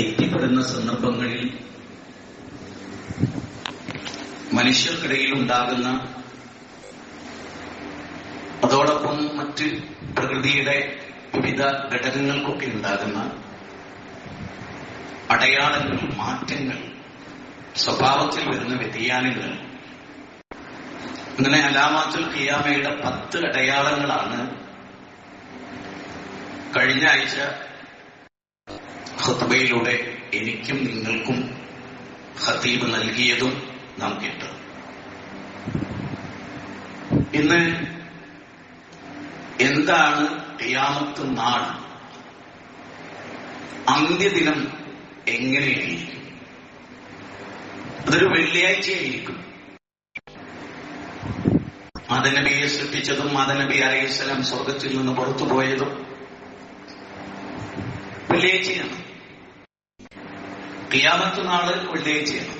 എത്തിപ്പെടുന്ന സന്ദർഭങ്ങളിൽ മനുഷ്യർക്കിടയിൽ ഉണ്ടാകുന്ന, അതോടൊപ്പം മറ്റ് പ്രകൃതിയുടെ വിവിധ ഘടകങ്ങൾക്കൊക്കെ ഉണ്ടാകുന്ന അടയാളങ്ങൾ, മാറ്റങ്ങൾ, സ്വഭാവത്തിൽ വരുന്ന വ്യതിയാനങ്ങൾ, അങ്ങനെ അലാമാത്തുൽ ഖിയാമയുടെ 10 അടയാളങ്ങളാണ് കഴിഞ്ഞ ആഴ്ച ഖുത്ബയിലൂടെ എനിക്കും നിങ്ങൾക്കും ഖതീബ് നൽകിയതും നാം കേട്ടത്. ഇന്ന് എന്താണ് ഖിയാമത്ത് നാൾ, അന്ത്യദിനം എങ്ങനെയായിരിക്കും? അതൊരു വെള്ളിയാഴ്ചയായിരിക്കും. ആദനബിയെ സൃഷ്ടിച്ചതും ആദനബി അലൈഹിസ്സലാം സ്വർഗത്തിൽ നിന്ന് പുറത്തുപോയതും വെള്ളിയാഴ്ചയാണ്. ഖിയാമത്ത് നാള് വെള്ളിയാഴ്ചയാണ്.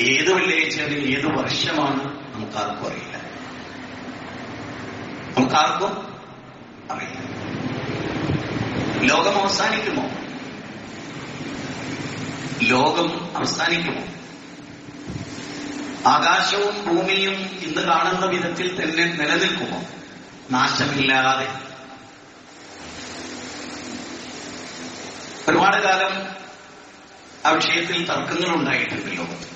ഏത് വെള്ളിയാഴ്ചയാണ്, ഏത് വർഷമാണ് നമുക്കാർക്കും അറിയില്ല. നമുക്കാർക്കും അറിയില്ല. ലോകം അവസാനിക്കുമോ? ലോകം അവസാനിക്കുമോ? ആകാശവും ഭൂമിയും ഇന്ന് കാണുന്ന വിധത്തിൽ തന്നെ നിലനിൽക്കുമോ? നാശമില്ലാതെ? ഒരുപാട് കാലം ആ വിഷയത്തിൽ തർക്കങ്ങൾ ഉണ്ടായിട്ടുണ്ട് ലോകത്ത്.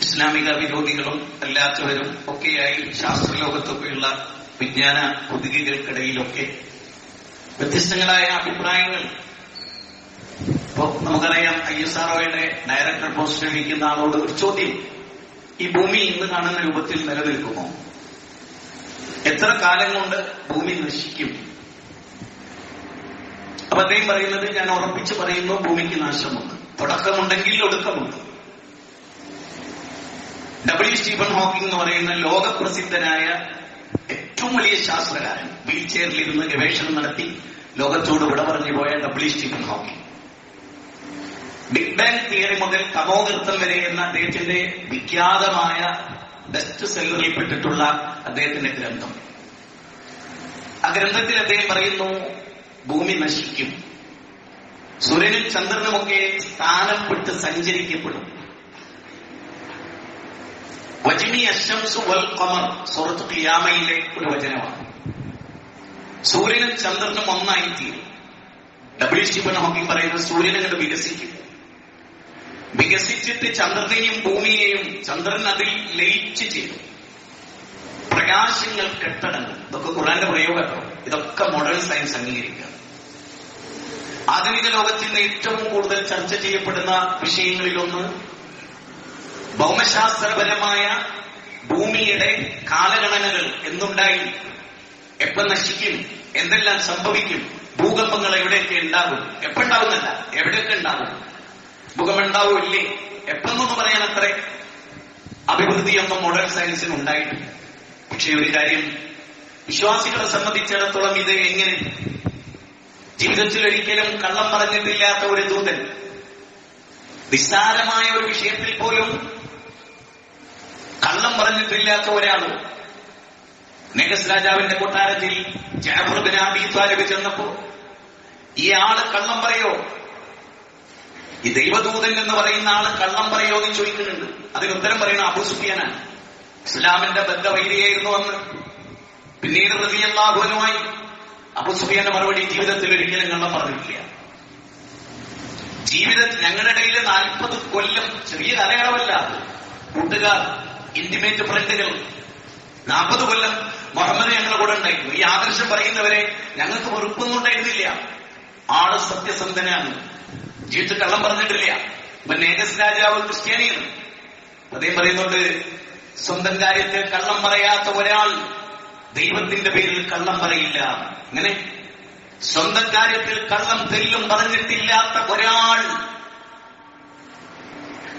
ഇസ്ലാമിക വിരോധികളും അല്ലാത്തവരും ഒക്കെയായി ശാസ്ത്രലോകത്തൊക്കെയുള്ള വിജ്ഞാന പൊതുകികൾക്കിടയിലൊക്കെ വ്യത്യസ്തങ്ങളായ അഭിപ്രായങ്ങൾ. ഇപ്പോ നമുക്കറിയാം, ISROയുടെ ഡയറക്ടർ പോസ്റ്റിൽ ഇരിക്കുന്ന ആളോട് ഒരു ചോദ്യം: ഈ ഭൂമി ഇന്ന് കാണുന്ന രൂപത്തിൽ നിലനിൽക്കുമോ? എത്ര കാലം കൊണ്ട് ഭൂമി നശിക്കും? അപ്പൊ അദ്ദേഹം പറയുന്നത്, ഞാൻ ഉറപ്പിച്ച് പറയുന്നു, ഭൂമിക്ക് നാശമുണ്ട്. തുടക്കമുണ്ടെങ്കിൽ ഒടുക്കമുണ്ട്. W. സ്റ്റീഫൻ ഹോക്കിംഗ് എന്ന് പറയുന്ന ലോകപ്രസിദ്ധനായ ഏറ്റവും വലിയ ശാസ്ത്രകാരൻ, വീൽ ചെയറിലിരുന്ന് ഗവേഷണം നടത്തി ലോകത്തോട് വിട പറഞ്ഞു പോയ W. Stephen Hawking, big bang theory മുതൽ തമോഗർത്തം വരെ എന്ന അദ്ദേഹത്തിന്റെ വിഖ്യാതമായ ബെസ്റ്റ് സെല്ലറിൽപ്പെട്ടിട്ടുള്ള അദ്ദേഹത്തിന്റെ ഗ്രന്ഥം, ആ ഗ്രന്ഥത്തിൽ അദ്ദേഹം പറയുന്നു, ഭൂമി നശിക്കും, സൂര്യനും ചന്ദ്രനുമൊക്കെ സ്ഥാനം വിട്ട് സഞ്ചരിക്കപ്പെടും. വജ്മി അശംസു വൽ ഖമർ സൂറത്ത് ഖിയാമയിലെ ഒരു വചനമാണ്. സൂര്യനും ചന്ദ്രനും ഒന്നായിത്തീരും. W. സ്റ്റീഫൻ ഹോക്കിംഗ് പറയുന്നത്, സൂര്യൻ അങ്ങോട്ട് വികസിക്കും. വികസിച്ചിട്ട് ചന്ദ്രനെയും ഭൂമിയെയും, ചന്ദ്രൻ അതിൽ ലയിച്ചു ചെയ്തു. പ്രകാശങ്ങൾ കെട്ടടങ്ങും. ഇതൊക്കെ ഖുർആന്റെ പ്രയോഗം. ഇതൊക്കെ മോഡേൺ സയൻസ് അംഗീകരിക്കുക. ആധുനിക ലോകത്തിൽ നിന്ന് ഏറ്റവും കൂടുതൽ ചർച്ച ചെയ്യപ്പെടുന്ന വിഷയങ്ങളിലൊന്ന് ഭൗമശാസ്ത്രപരമായ ഭൂമിയുടെ കാലഗണനകൾ എന്നുണ്ടായി, എപ്പോ നശിക്കും, എന്തെല്ലാം സംഭവിക്കും, ഭൂകമ്പങ്ങൾ എവിടെയൊക്കെ ഉണ്ടാകും, എപ്പോണ്ടാവുന്നല്ല, എവിടെയൊക്കെ ഉണ്ടാകും, ഭൂകമ്പം ഉണ്ടാവും ഇല്ലേ, എപ്പോഴെന്നൊന്നും പറയാൻ അത്ര അഭിവൃദ്ധിയൊന്നും മോഡേൺ സയൻസിന് ഉണ്ടായിട്ടില്ല. പക്ഷെ ഒരു കാര്യം, വിശ്വാസികളെ സംബന്ധിച്ചിടത്തോളം ഇത് എങ്ങനെ, ജീവിതത്തിൽ ഒരിക്കലും കള്ളം പറഞ്ഞിട്ടില്ലാത്ത ഒരു ദൂതൻ, നിസ്സാരമായ ഒരു വിഷയത്തിൽ പോലും കള്ളം പറഞ്ഞിട്ടില്ലാത്ത ഒരാള്, നെഗസ് രാജാവിന്റെ കൊട്ടാരത്തിൽ ജഅഫർ ബിൻ അബീ ത്വാലിബ് ചെന്നപ്പോ, ഈ ആള് കള്ളം പറയോ, ഈ ദൈവദൂതൻ എന്ന് പറയുന്ന ആള് കള്ളം പറയോ എന്ന് ചോദിക്കുന്നുണ്ട്. അതിന് ഉത്തരം പറയുന്ന അബൂ സുഫിയാനാണ്. ഇസ്ലാമിന്റെ ബദ്ധവൈരിയായിരുന്നു അന്ന്. പിന്നീട് റളിയല്ലാഹു അൻഹുമായി അബൂ സുഫിയാന്റെ മറുപടി, ജീവിതത്തിൽ ഒരിക്കലും കള്ളം പറഞ്ഞിട്ടില്ല. ജീവിതത്തിൽ ഞങ്ങളുടെ ഇടയിൽ 40 കൊല്ലം, ചെറിയ കാലയളവല്ല, കൂട്ടുകാർ, ഇന്റിമേറ്റ് ഫ്രണ്ടുകൾ, 40 കൊല്ലം മുഹമ്മദ് ഞങ്ങളുടെ കൂടെ ഉണ്ടായിരുന്നു. ഈ ആദർശം പറയുന്നവരെ ഞങ്ങൾക്ക് വെറുപ്പൊന്നും ഉണ്ടായിരുന്നില്ല. ആള് സത്യസന്ധനാണ്, ജീവിതത്തിൽ കള്ളം പറഞ്ഞിട്ടില്ല. ഇപ്പൊ നേഗസ് രാജാവ് ക്രിസ്ത്യാനിയാണ്. അദ്ദേഹം പറയുന്നുണ്ട്, സ്വന്തം കാര്യത്തിൽ കള്ളം പറയാത്ത ഒരാൾ ദൈവത്തിന്റെ പേരിൽ കള്ളം പറയില്ല. അങ്ങനെ സ്വന്തം കാര്യത്തിൽ കള്ളം തെല്ലും പറഞ്ഞിട്ടില്ലാത്ത ഒരാൾ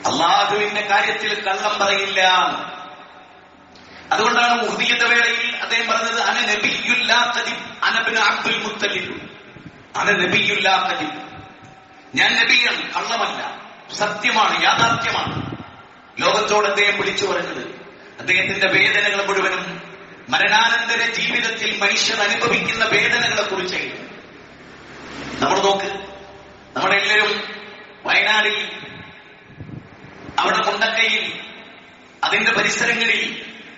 അള്ളാഹുവിന്റെ കാര്യത്തിൽ കള്ളം പറയില്ല. അതുകൊണ്ടാണ് ഉഹ്ദിയുടെ വേളയിൽ അദ്ദേഹം പറഞ്ഞത്, അന നബിയുല്ലാ കദിബ് അന ഇബ്നു അബ്ദുൽ മുത്തലിബ്, അന നബിയുല്ലാ കദിബ്, ഞാൻ നബിയാണ്, കള്ളമല്ല, സത്യമാണ്, യാഥാർത്ഥ്യമാണ്. ലോകത്തോട് അദ്ദേഹം വിളിച്ചു പറഞ്ഞത്. അദ്ദേഹത്തിന്റെ വേദനകൾ മുഴുവനും മരണാനന്തര ജീവിതത്തിൽ മനുഷ്യൻ അനുഭവിക്കുന്ന വേദനകളെ കുറിച്ചായിരുന്നു. നമ്മൾ നോക്ക്, വയനാടിൽ, അവിടെ മുണ്ടക്കയിൽ, അതിന്റെ പരിസരങ്ങളിൽ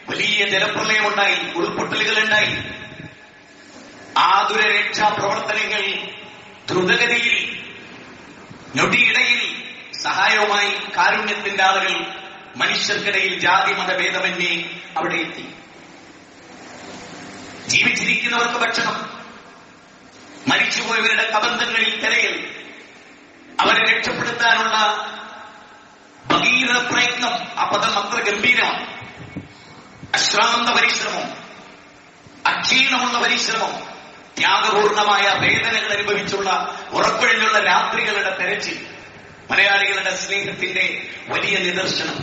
വലിയ ജലപ്രളയമുണ്ടായി, ഉരുൾപൊട്ടലുകൾ ഉണ്ടായി. ആതുര രക്ഷാ പ്രവർത്തനങ്ങൾ ദ്രുതഗതിയിൽ, ഞൊടിയിടയിൽ സഹായവുമായി കാരുണ്യത്തിന്റെ ആളുകൾ മനുഷ്യർക്കിടയിൽ ജാതി മതഭേദമന്യേ അവിടെ എത്തി. ജീവിച്ചിരിക്കുന്നവർക്ക് ഭക്ഷണം, മരിച്ചുപോയവരുടെ കബന്ധങ്ങളിൽ തിരയൽ, അവരെ രക്ഷപ്പെടുത്താനുള്ള ഭഗീരഥ പ്രയത്നം. ആ പദം അത്ര ഗംഭീരമാണ്. അശ്രാന്ത പരിശ്രമം, അക്ഷീണമുള്ള പരിശ്രമം, ത്യാഗപൂർണമായ വേദനകൾ അനുഭവിച്ചുള്ള ഉറക്കൊഴിഞ്ഞുള്ള രാത്രികളുടെ തെരച്ചിൽ, മലയാളികളുടെ സ്നേഹത്തിന്റെ വലിയ നിദർശനം.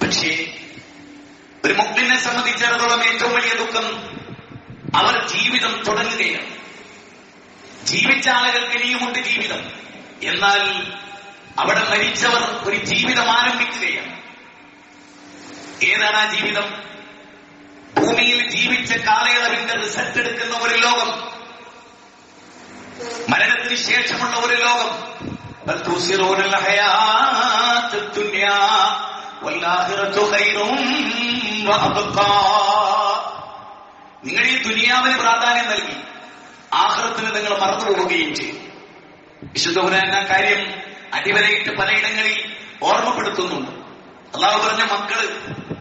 പക്ഷേ ഒരു മുഅ്മിനെ സംബന്ധിച്ചിടത്തോളം ഏറ്റവും വലിയ ദുഃഖം, അവർ ജീവിതം തുടങ്ങുകയാണ്. ജീവിച്ച ആളുകൾക്ക് ഇനിയുമുണ്ട് ജീവിതം. എന്നാൽ അവിടെ മരിച്ചവർ ഒരു ജീവിതം ആരംഭിക്കുകയാണ്. ഏതാണ് ആ ജീവിതം? ഭൂമിയിൽ ജീവിച്ച കാലയളവിന്റെ റിസൾട്ട് എടുക്കുന്ന ഒരു ലോകം, മരണത്തിന് ശേഷമുള്ള ഒരു ലോകം. നിങ്ങൾ ഈ ദുനിയാവിന് പ്രാധാന്യം നൽകി ആഖിറത്തിന് നിങ്ങൾ മറന്നുപോവുകയും ചെയ്യും. വിശുദ്ധ ഖുർആൻ ആ കാര്യം അടിവരയിട്ട് പലയിടങ്ങളിൽ ഓർമ്മപ്പെടുത്തുന്നുണ്ട്. അള്ളാഹു പറഞ്ഞ മക്കള്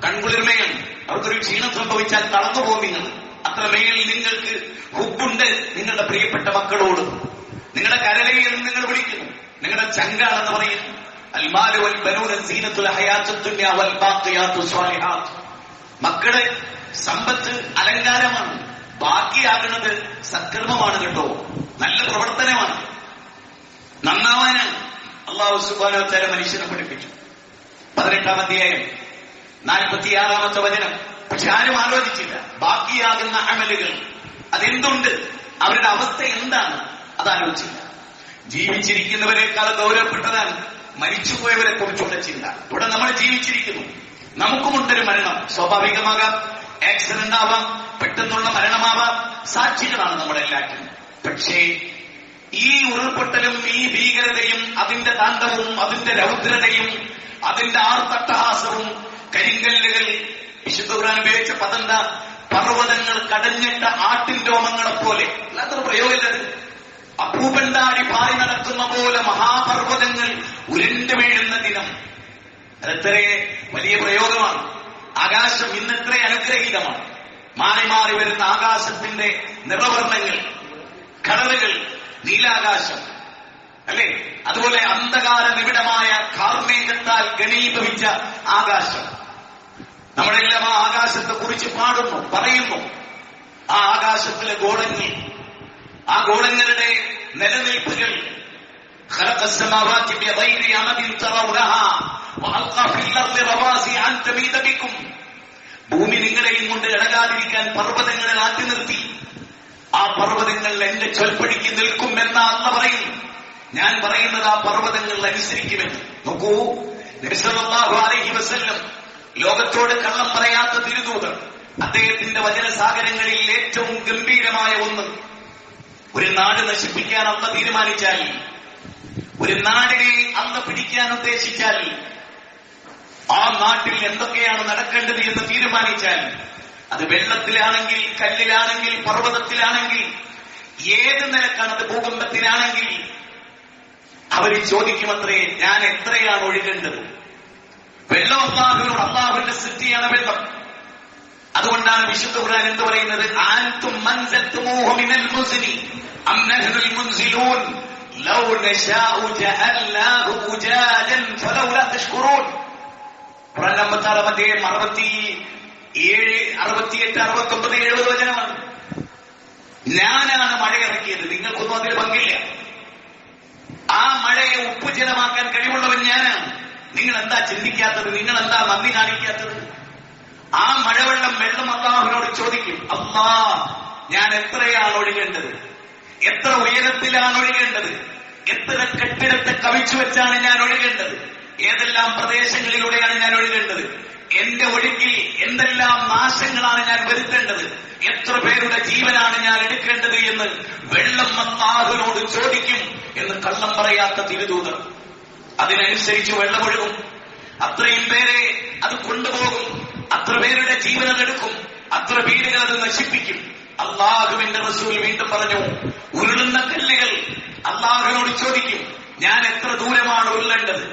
കൺകുളിർമയാണ്, അവർക്കൊരു ക്ഷീണം സംഭവിച്ചാൽ തളർന്നുപോകും. നിങ്ങൾ അത്രമേൽ നിങ്ങൾക്ക് ഹുബുണ്ട് നിങ്ങളുടെ പ്രിയപ്പെട്ട മക്കളോട്. നിങ്ങളുടെ കരളയിൽ നിങ്ങൾ വിളിക്കുന്നു, നിങ്ങളുടെ ചങ്കാണെന്ന് പറയുന്നു. അൽമാലു വൽ ബനൂന സീനത്തുൽ ഹയാത്തുദ് ദുനിയ വൽ ബാഖിയാത്തു സ്വാലിഹാത്ത്. മക്കള് സമ്പത്ത് അലങ്കാരമാണ്, ബാക്കിയാകുന്നത് സത്കർമ്മമാണ് കേട്ടോ, നല്ല പ്രവർത്തനമാണ്, നന്നാവാനാണ്. അല്ലാഹു സുബ്ഹാനഹു വ തആല മനുഷ്യനെ പഠിപ്പിച്ചു. 18-ാം അധ്യായം 46-ാമത്തെ വചനം. പക്ഷെ ആരും ആലോചിച്ചില്ല ബാക്കിയാകുന്ന അമലുകൾ അതെന്തുണ്ട്, അവരുടെ അവസ്ഥ എന്താണ്, അതാലോചിച്ചില്ല. ജീവിച്ചിരിക്കുന്നവരെക്കാൾ ഗൗരവപ്പെട്ടതാണ് മരിച്ചുപോയവരെ കുറിച്ചുള്ള ചിന്ത. ഇവിടെ നമ്മൾ ജീവിച്ചിരിക്കുന്നു, നമുക്കുമുണ്ടൊരു മരണം. സ്വാഭാവികമാകാം, ആക്സിഡന്റ് ആവാം, പെട്ടെന്നുള്ള മരണമാവാം, സാക്ഷികളാണ് നമ്മളെല്ലാവരും. പക്ഷേ ഈ ഉരുൾപൊട്ടലും ഈ ഭീകരതയും അതിന്റെ താണ്ഡവും അതിന്റെ രൗദ്രതയും അതിന്റെ ആർത്തട്ടഹാസവും, കരിങ്കല്ലുകൾ, വിശുദ്ധ ഖുർആൻ ഉപയോഗിച്ച പദന്ത, പർവ്വതങ്ങൾ കടഞ്ഞിട്ട ആട്ടിൻ രോമങ്ങളെ പോലെ, അല്ലാത്തൊരു പ്രയോഗമില്ലത്. അപ്പൂപ്പണ്ടാടി പാറി നടക്കുന്ന പോലെ മഹാപർവ്വതങ്ങൾ ഉരുണ്ടു വീഴുന്ന ദിനം. അതെത്ര വലിയ പ്രയോഗമാണ്. ആകാശം ഇന്നെത്ര അനുഗ്രഹീതമാണ്. മാറി മാറി വരുന്ന ആകാശത്തിന്റെ നിറവർണ്ണങ്ങൾ, കളറുകൾ, നീലാകാശം അല്ലെ, അതുപോലെ അന്ധകാര നിബിഡമായ കാർമേഘത്താൽ ഘനീഭവിച്ച ആകാശം. നമ്മളെല്ലാം ആ ആകാശത്തെ കുറിച്ച് പാടുന്നു, പറയുന്നു. ആ ആകാശത്തിലെ ഗോളങ്ങൾ, ആ ഗോളങ്ങളുടെ നിലനിൽപ്പുകൾ. ഭൂമി നിങ്ങളെയും കൊണ്ട് ഇളകാതിരിക്കാൻ പർവ്വതങ്ങളെ ആറ്റി നിർത്തി. ആ പർവ്വതങ്ങൾ എന്റെ ചൊൽപ്പടിക്ക് നിൽക്കും എന്ന അല്ല പറയുന്നു. ഞാൻ പറയുന്നത് ആ പർവ്വതങ്ങൾ അനുസരിക്കുമെന്ന്. നോക്കൂ, നബി സല്ലല്ലാഹു അലൈഹി വസല്ലം, ലോകത്തോട് കള്ളം പറയാത്ത തിരുദൂതർ, അദ്ദേഹത്തിന്റെ വചനസാഗരങ്ങളിൽ ഏറ്റവും ഗംഭീരമായ ഒന്ന്, ഒരു നാട് നശിപ്പിക്കാൻ അല്ല തീരുമാനിച്ചാൽ, ഒരു നാടിനെ അല്ല പിടിക്കാൻ ഉദ്ദേശിച്ചാൽ, ആ നാട്ടിൽ എന്തൊക്കെയാണ് നടക്കേണ്ടത് എന്ന് തീരുമാനിച്ചാൽ, അത് വെള്ളത്തിലാണെങ്കിൽ, കല്ലിലാണെങ്കിൽ, പർവ്വതത്തിലാണെങ്കിൽ, ഏത് നിലക്കാണ്, അത് ഭൂകമ്പത്തിലാണെങ്കിൽ, അവർ ചോദിക്കുമത്രേ, ഞാൻ എത്രയാണ് ഒഴുകേണ്ടത്? വെള്ളം അല്ലാഹുവിനോട്, അല്ലാഹുവിന്റെ സൃഷ്ടിയാണ് വെള്ളം. അതുകൊണ്ടാണ് വിശുദ്ധ ഖുർആൻ എന്ത് പറയുന്നത്? ആൻതും മൻസൽതുമൂഹു മിനൽ മുസ്നി അം നഹ്നുൽ മുൻസിലൂൻ ലൗ നശാഉ ജഅൽനാഹു ഉജാജൻ ഫലൗലാ തഷ്കുറൂൻ. ഖുർആൻ നമ്പർ 67, 68, 69, 70 വചനമാണ്. ഞാനാണ് മഴ ഇറക്കിയത്, നിങ്ങൾക്കൊന്നും അതിൽ പങ്കില്ല. ആ മഴയെ ഉപ്പുജലമാക്കാൻ കഴിവുള്ളവൻ ഞാനാണ്. നിങ്ങൾ എന്താ ചിന്തിക്കാത്തത്? നിങ്ങൾ എന്താ നന്ദി കാണിക്കാത്തത്? ആ മഴവെള്ളം അല്ലാഹുവിനോട് ചോദിക്കും, അല്ലാ, ഞാൻ എത്രയാണ് ഒഴുകേണ്ടത്? എത്ര ഉയരത്തിലാണ് ഒഴുകേണ്ടത്? എത്ര കെട്ടിടത്തെ കവിച്ചു വെച്ചാണ് ഞാൻ ഒഴുകേണ്ടത്? ഏതെല്ലാം പ്രദേശങ്ങളിലൂടെയാണ് ഞാൻ ഒഴുകേണ്ടത്? എന്റെ ഒഴുക്കിൽ എന്തെല്ലാം നാശങ്ങളാണ് ഞാൻ വരുത്തേണ്ടത്, എത്ര പേരുടെ ജീവനാണ് ഞാൻ എടുക്കേണ്ടത് എന്ന് വെള്ളം അല്ലാഹുവിനോട് ചോദിക്കും എന്ന് കള്ളം പറയാത്ത തിരുദൂതർ. അതിനനുസരിച്ച് വെള്ളമൊഴുകും, അത്രയും പേരെ അത് കൊണ്ടുപോകും, അത്ര പേരുടെ ജീവനം എടുക്കും, അത്ര വീടുകൾ അത് നശിപ്പിക്കും. അള്ളാഹുവിന്റെ റസൂൽ വീണ്ടും പറഞ്ഞു, ഉരുളുന്ന കല്ലുകൾ അള്ളാഹുവിനോട് ചോദിക്കും, ഞാൻ എത്ര ദൂരമാണ് ഉരുളേണ്ടത്,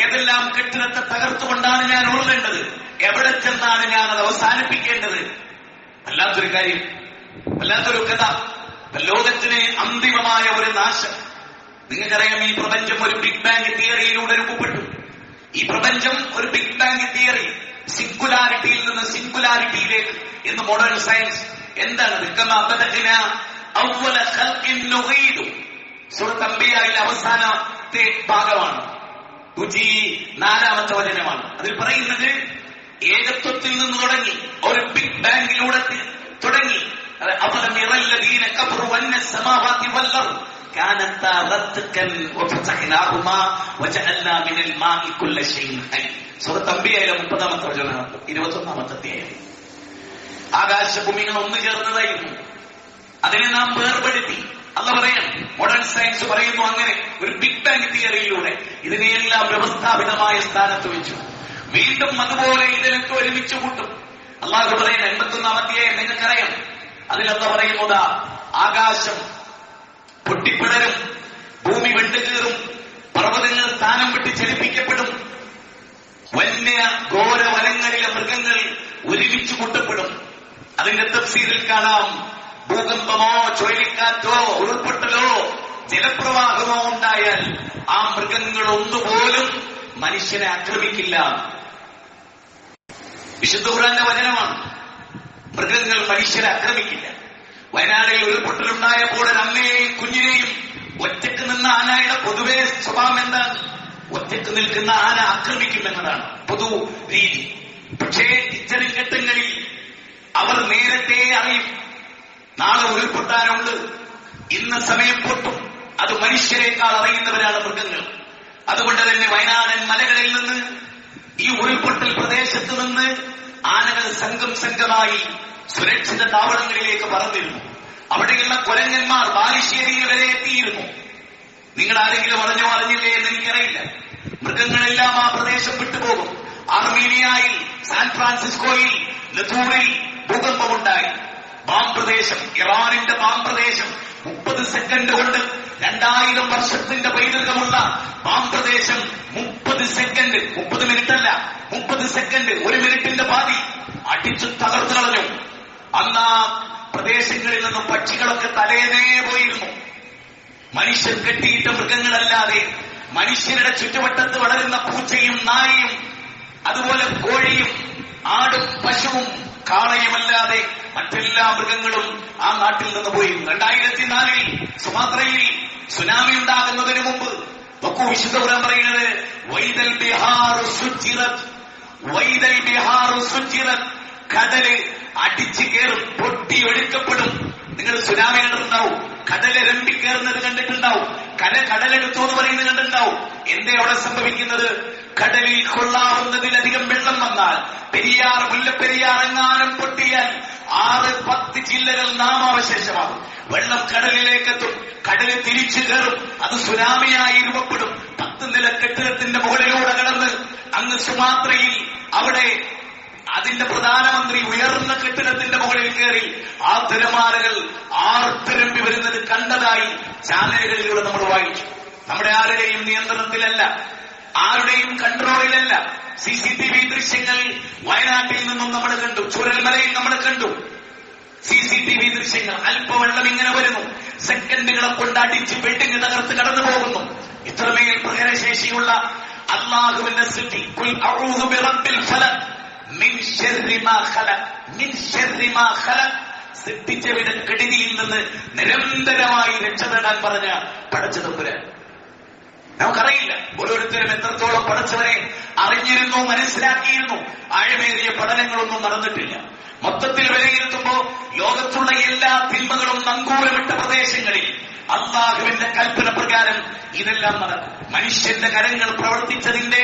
ഏതെല്ലാം കെട്ടിടത്തെ തകർത്തുകൊണ്ടാണ് ഞാൻ ഉരുളേണ്ടത്, എവിടെ ചെന്നാണ് ഞാൻ അത് അവസാനിപ്പിക്കേണ്ടത്. വല്ലാത്തൊരു കാര്യം, വല്ലാത്തൊരു കഥ, ലോകത്തിന് അന്തിമമായ ഒരു നാശം. നിങ്ങൾക്കറിയാം, ഈ പ്രപഞ്ചം ഒരു ബിഗ് ബാങ് തിയറിയിലൂടെ രൂപപ്പെട്ടു. ഈ പ്രപഞ്ചം ഒരു ബിഗ് ബാങ് തിയറി, സിംഗുലാരിറ്റിയിൽ നിന്ന് സിംഗുലാരിറ്റിയിലേക്ക് എന്ന് മോഡേൺ സയൻസ്. എന്താണത്? സൂറത്ത് അംബിയായിലെ അവസാനത്തെ ഭാഗമാണ്, 104-ാമത്തെ വചനമാണ്. അതിൽ പറയുന്നത് ഏകത്വത്തിൽ നിന്ന് തുടങ്ങി ഒരു ബിഗ് ബാങ്കിലൂടെ തുടങ്ങി. സൂറത്ത് അംബിയയിലെ 30-ാമത്തെ വചനമാണ്, 21-ാമത്തെ അധ്യായം. ആകാശഭൂമികൾ ഒന്നു ചേർന്നതായിരുന്നു, അതിനെ നാം വേർപെടുത്തി. അല്ല പറയാം, മോഡേൺ സയൻസ് പറയുന്നു, അങ്ങനെ ഒരു ബിഗ് ബാങ് തിയറിയിലൂടെ ഇതിനെയെല്ലാം വ്യവസ്ഥാപിതമായ സ്ഥാനത്ത് വെച്ചു. വീണ്ടും അതുപോലെ ഇതിനൊക്കെ ഒരുമിച്ച് കൂട്ടും. അള്ളാഹു പറയുന്ന 81-ാം അധ്യായം നിങ്ങൾക്കറിയാം. അതിലെന്താ പറയുന്നത്? ആകാശം പൊട്ടിപ്പിടരും, ഭൂമി വെണ്ടുകീറും, പർവ്വതങ്ങൾ സ്ഥാനം വിട്ട് ചലിപ്പിക്കപ്പെടും, വന്യ ഘോര വനങ്ങളിലെ മൃഗങ്ങൾ ഒരുമിച്ച് കൂട്ടപ്പെടും. അതിന്റെ തഫ്സീറിൽ കാണാം, ഭൂകമ്പമോ ചുഴലിക്കാറ്റോ ഉരുൾപൊട്ടലോ ജലപ്രവാഹമോ ഉണ്ടായാൽ ആ മൃഗങ്ങൾ ഒന്നുപോലും മനുഷ്യനെ ആക്രമിക്കില്ല. വിശുദ്ധ ഖുർആന്റെ വചനമാണ്. മൃഗങ്ങൾ മനുഷ്യരെ ആക്രമിക്കില്ല. വയനാടിൽ ഉരുൾപൊട്ടലുണ്ടായപ്പോൾ ഒരു അമ്മയെയും കുഞ്ഞിനെയും ഒറ്റക്ക് നിന്ന ആനയുടെ പൊതുവെ സ്വഭാവം എന്താണ്? ഒറ്റക്ക് നിൽക്കുന്ന ആന ആക്രമിക്കുമെന്നതാണ് പൊതു രീതി. പക്ഷേ ഇത്തരം ഘട്ടങ്ങളിൽ അവർ നേരത്തെ അറിയും, നാളെ ഉരുൾപൊട്ടാനുണ്ട്, ഇന്ന് സമയം പൊട്ടും. അത് മനുഷ്യരെക്കാൾ അറിയുന്നവരാണ് മൃഗങ്ങൾ. അതുകൊണ്ട് തന്നെ വയനാടൻ മലകളിൽ നിന്ന്, ഈ ഉരുൾപൊട്ടൽ പ്രദേശത്ത് നിന്ന് ആനകൾ സംഘം സംഘമായി സുരക്ഷിത താവളങ്ങളിലേക്ക് പറന്നിരുന്നു. അവിടെയുള്ള കൊരങ്ങന്മാർ ബാലുശ്ശേരിയിൽ വരെ എത്തിയിരുന്നു. നിങ്ങൾ ആരെങ്കിലും അറിഞ്ഞോ അറിഞ്ഞില്ലേ എന്ന് എനിക്കറിയില്ല. മൃഗങ്ങളെല്ലാം ആ പ്രദേശം വിട്ടുപോകും. അർമീനിയയിൽ, സാൻ ഫ്രാൻസിസ്കോയിൽ, ലത്തൂറിൽ ഭൂകമ്പമുണ്ടായി. ബാം പ്രദേശം, ഇറാനിന്റെ ബാം പ്രദേശം 30 സെക്കൻഡ് കൊണ്ട് 2000 വർഷത്തിന്റെ പൈതൃകമുള്ള ബാം പ്രദേശം 30 സെക്കൻഡ്, 30 മിനിറ്റ് അല്ല, 30 സെക്കൻഡ്, 1 മിനിറ്റിന്റെ പാതി അടിച്ചു തകർന്നു കളഞ്ഞു. അന്ന് ആ പ്രദേശങ്ങളിൽ നിന്നും പക്ഷികളൊക്കെ തലേനേ പോയിരുന്നു. മനുഷ്യർ കെട്ടിയിട്ട മൃഗങ്ങളല്ലാതെ, മനുഷ്യരുടെ ചുറ്റുവട്ടത്ത് വളരുന്ന പൂച്ചയും നായയും അതുപോലെ കോഴിയും ആടും പശുവും കാളയുമല്ലാതെ മറ്റെല്ലാ മൃഗങ്ങളും ആ നാട്ടിൽ നിന്ന് പോയിരുന്നു. 2004 സുമാത്രയിൽ സുനാമി ഉണ്ടാകുന്നതിന് മുമ്പ് നോക്കൂ, വിശുദ്ധ ഖുർആൻ പറയുന്നത്, വൈദൽ ബിഹാറു സുജ്ജിറത്, വൈദൽ ബിഹാറു സുജ്ജിറത്, കടല് അടിച്ചു കയറും, പൊട്ടി ഒഴുക്കപ്പെടും. നിങ്ങൾ സുനാമി കണ്ടിട്ടുണ്ടാവും, കടല് രമ്പിക്കേറുന്നത് കണ്ടിട്ടുണ്ടാവും, കടലെടുത്തു എന്ന് പറയുന്നത് കണ്ടിട്ടുണ്ടാവും. എന്തേ അവിടെ സംഭവിക്കുന്നത്? കടലിൽ കൊള്ളാവുന്നതിലധികം വെള്ളം വന്നാൽ, പെരിയാർ, മുല്ലപ്പെരിയാർ എങ്ങാനും പൊട്ടിയാൽ 6-10 ജില്ലകൾ നാമാവശേഷമാകും. വെള്ളം കടലിലേക്കെത്തും, കടല് തിരിച്ചു കയറും, അത് സുനാമിയായി രൂപപ്പെടും. 10 നില കെട്ടിടത്തിന്റെ മുകളിലൂടെ കടന്ന് അങ്ങ് സുമാത്രയിൽ അവിടെ അതിന്റെ പ്രധാനമന്ത്രി ഉയർന്ന കെട്ടിടത്തിന്റെ മുകളിൽ കയറി ആ തിരമാലകൾ ആർത്തിരമ്പി വരുന്നത് കണ്ടതായി ചാനലുകളിലൂടെ നമ്മൾ വായിച്ചു. നമ്മുടെ ആരുടെയും നിയന്ത്രണത്തിലല്ല, ആരുടെയും കൺട്രോളിലല്ല. CCTV ദൃശ്യങ്ങൾ വയനാട്ടിൽ നിന്നും നമ്മൾ കണ്ടു, ചുരൽമലയിൽ നമ്മൾ കണ്ടു. CCTV ദൃശ്യങ്ങൾ, അല്പവെള്ളം ഇങ്ങനെ വരുന്നു, സെക്കൻഡുകളെ കൊണ്ട് അടിച്ച് ബിൽഡിംഗ് തകർത്ത് കടന്നു പോകുന്നു. ഇത്രമേൽ പ്രഹരശേഷിയുള്ള അല്ലാഹുവിന്റെ സൃഷ്ടി, ഖുൽ അഊദു ബിറബ്ബിൽ ഫലഖ് മിൻ ശർരി മാ ഖലഖ്, മിൻ ശർരി മാ ഖലഖ്, സൃഷ്ടിച്ചവരുടെ കെടുതിയിൽ നിന്ന് നിരന്തരമായി രക്ഷ തേടാൻ പറഞ്ഞ പടച്ചതമ്പുരാൻ. നമുക്കറിയില്ല ഓരോരുത്തരും എത്രത്തോളം പടച്ചവനെ അറിഞ്ഞിരുന്നു, മനസ്സിലാക്കിയിരുന്നു. ആഴമേറിയ പഠനങ്ങളൊന്നും നടന്നിട്ടില്ല. മൊത്തത്തിൽ വിലയിരുത്തുമ്പോ ലോകത്തുള്ള എല്ലാ തിന്മകളും നങ്കൂരമിട്ട പ്രദേശങ്ങളിൽ അല്ലാഹുവിന്റെ കൽപ്പന പ്രകാരം ഇതെല്ലാം നടക്കും. മനുഷ്യന്റെ കരങ്ങൾ പ്രവർത്തിച്ചതിന്റെ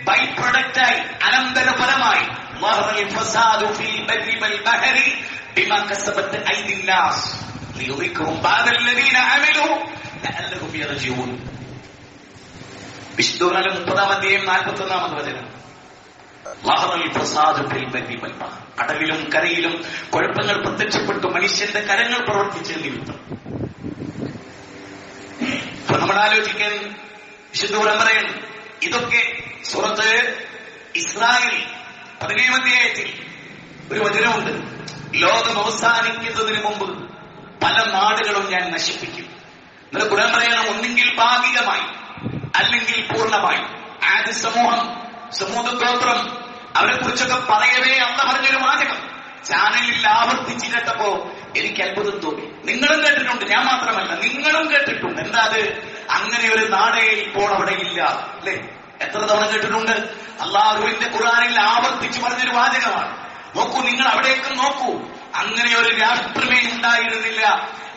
ബൈ പ്രൊഡക്റ്റായി, അനന്തരഫലമായി ളഹറൽ ഫസാദു ഫിൽ ബർരി വൽ ബഹരി ബിമാ കസബത് ഐദിൻ നാസ് ലിയുദിഖും ബഅദല്ലദീന അമിലു ലഅല്ലഹും യർജിഊൻ. വിശുദ്ധ ഖുർആനിലെ 30-ാം അധ്യായം 41-ാമത്തെ വചനം. ളഹറൽ ഫസാദു ഫിൽ ബർരി വൽ ബഹരി, കടലിലും കരയിലും കുഴപ്പങ്ങൾ പ്രത്യക്ഷപ്പെട്ടു, മനുഷ്യന്റെ കരങ്ങൾ പ്രവർത്തിച്ച നിമിത്തം. അപ്പൊ നമ്മൾ ആലോചിക്കാൻ വിശുദ്ധ ഖുർആൻ പറയുന്നു, ഇതൊക്കെ സൂറത്ത് ഇസ്രായേൽ 17-ാം അധ്യായത്തിൽ ഒരു വചനമുണ്ട്. ലോകം അവസാനിക്കുന്നതിന് മുമ്പ് പല നാടുകളും ഞാൻ നശിപ്പിക്കും. എന്നിട്ട് ഖുർആൻ പറയണം, ഒന്നെങ്കിൽ ഭാഗികമായി അല്ലെങ്കിൽ പൂർണ്ണമായി. ആദ് സമൂഹം, സമൂഹ ഗോത്രം, അവരെ കുറിച്ചൊക്കെ പറയവേ അള്ള പറഞ്ഞൊരു വാചകം ചാനലിൽ ആവർത്തിച്ച് കേട്ടപ്പോ എനിക്ക് അത്ഭുതം തോന്നി. നിങ്ങളും കേട്ടിട്ടുണ്ട്, ഞാൻ മാത്രമല്ല, നിങ്ങളും കേട്ടിട്ടുണ്ട്. എന്താ അത്? അങ്ങനെ ഒരു നാടേ ഇപ്പോൾ അവിടെ ഇല്ല, അല്ലെ? എത്ര തവണ കേട്ടിട്ടുണ്ട്? അള്ളാഹുവിന്റെ ഖുർആനിൽ ആവർത്തിച്ച് പറഞ്ഞൊരു വാചകമാണ്. നോക്കൂ, നിങ്ങൾ അവിടേക്കും നോക്കൂ. അങ്ങനെ ഒരു രാഷ്ട്രമേ ഉണ്ടായിരുന്നില്ല,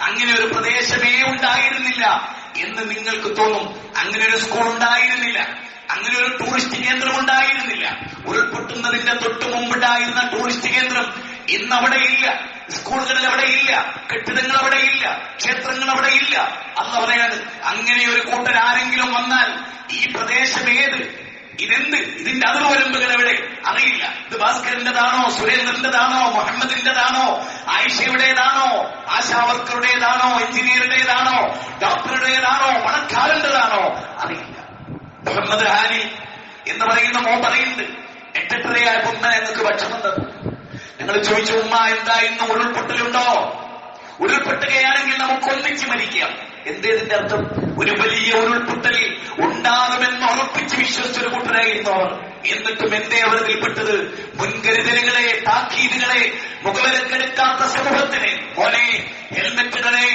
അങ്ങനെ ഒരു പ്രദേശമേ ഉണ്ടായിരുന്നില്ല എന്ന് നിങ്ങൾക്ക് തോന്നും. അങ്ങനെ ഒരു സ്കൂൾ ഉണ്ടായിരുന്നില്ല, അങ്ങനെ ഒരു ടൂറിസ്റ്റ് കേന്ദ്രം ഉണ്ടായിരുന്നില്ല. ഉരുൾപൊട്ടുന്നതിന്റെ തൊട്ട് മുമ്പുണ്ടായിരുന്ന ടൂറിസ്റ്റ് കേന്ദ്രം ഇന്ന് അവിടെ ഇല്ല. സ്കൂളുകളിൽ അവിടെ ഇല്ല, കെട്ടിടങ്ങൾ അവിടെ ഇല്ല, ക്ഷേത്രങ്ങൾ അവിടെ ഇല്ല. അല്ല പറയാണ്, അങ്ങനെ ഒരു കൂട്ടർ ആരെങ്കിലും വന്നാൽ ഈ പ്രദേശം ഏത്, ഇതെന്ത്, ഇതിന്റെ അതിർവരമ്പുകൾ എവിടെ അറിയില്ല. ഇത് ഭാസ്കരന്റേതാണോ, സുരേന്ദ്രന്റേതാണോ, മുഹമ്മദിന്റേതാണോ, ആയിഷയുടേതാണോ, ആശാവർക്കറുടേതാണോ, എഞ്ചിനീയറുടേതാണോ, ഡോക്ടറുടേതാണോ, പണക്കാരന്റേതാണോ അറിയില്ല. മുഹമ്മദ് ഹാനി എന്ന് പറയുന്ന മോൻ പറയുന്നുണ്ട്, 8-8:30 ഉമ്മ ഞങ്ങൾക്ക് ഭക്ഷണം തന്നു. ഞങ്ങൾ ചോദിച്ചു, ഉമ്മ എന്താ ഇന്ന് ഉരുൾപൊട്ടലുണ്ടോ? ഉരുൾപൊട്ടുകയാണെങ്കിൽ നമുക്ക് ഒന്നിച്ച് മരിക്കാം. എന്തേതിന്റെ അർത്ഥം? ഒരു വലിയ ഉരുൾപൊട്ടൽ ഉണ്ടാകുമെന്ന് ഉറപ്പിച്ച് വിശ്വസിച്ചൊരു കൂട്ടരായിരുന്നു അവർ. എന്നിട്ടും എന്തേ അവർ ഇതിൽപ്പെട്ടത്? മുൻകരുതലുകളെ, താക്കീതുകളെ മുഖവിലക്കെടുക്കാത്ത സമൂഹത്തിന് മോനെ ഹെൽമെറ്റ് ഇടണേ,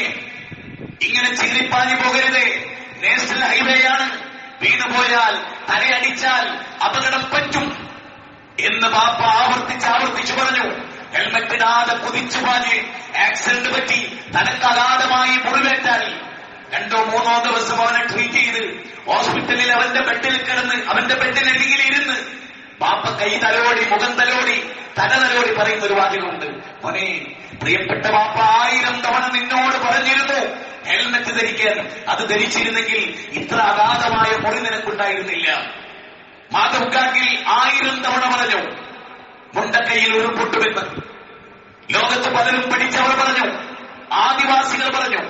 ഇങ്ങനെ ചീറിപ്പാഞ്ഞു പോകരുതേ, നാഷണൽ ഹൈവേ ആണ്, വീണുപോയാൽ തലയടിച്ചാൽ അപകടം പറ്റും എന്ന് ബാപ്പ ആവർത്തിച്ച് പറഞ്ഞു. ഹെൽമെറ്റ് ഇടാതെ കുതിച്ചു പാഞ്ഞ് ആക്സിഡന്റ് പറ്റി തനക്ക് അഗാധമായി മുറിവേറ്റാൽ 2-3 ദിവസം അവനെ ട്രീറ്റ് ചെയ്ത് ഹോസ്പിറ്റലിൽ അവന്റെ ബെഡിൽ കിടന്ന് അവന്റെ ബെഡിനരികിൽ ഇരുന്ന് ബാപ്പ കൈ തലോടി, മുഖം തലോടി, തല തലോടി പറയുന്ന ഒരു വാചകമുണ്ട്, മോനെ പ്രിയപ്പെട്ട ബാപ്പ 1000 തവണ നിന്നോട് പറഞ്ഞിരുന്നു ഹെൽമെറ്റ് ധരിക്കാൻ. അത് ധരിച്ചിരുന്നെങ്കിൽ ഇത്ര അഗാധമായ മുറി നിനക്കുണ്ടായിരുന്നില്ല. മാധവ് ഗാഡ്ഗിൽ 1000 തവണ പറഞ്ഞു മുണ്ടക്കൈയിൽ ഒരു പൊട്ടുവെന്ന്. ലോകത്ത് പലരും പഠിച്ചവർ പറഞ്ഞു, ആദിവാസികൾ പറഞ്ഞു.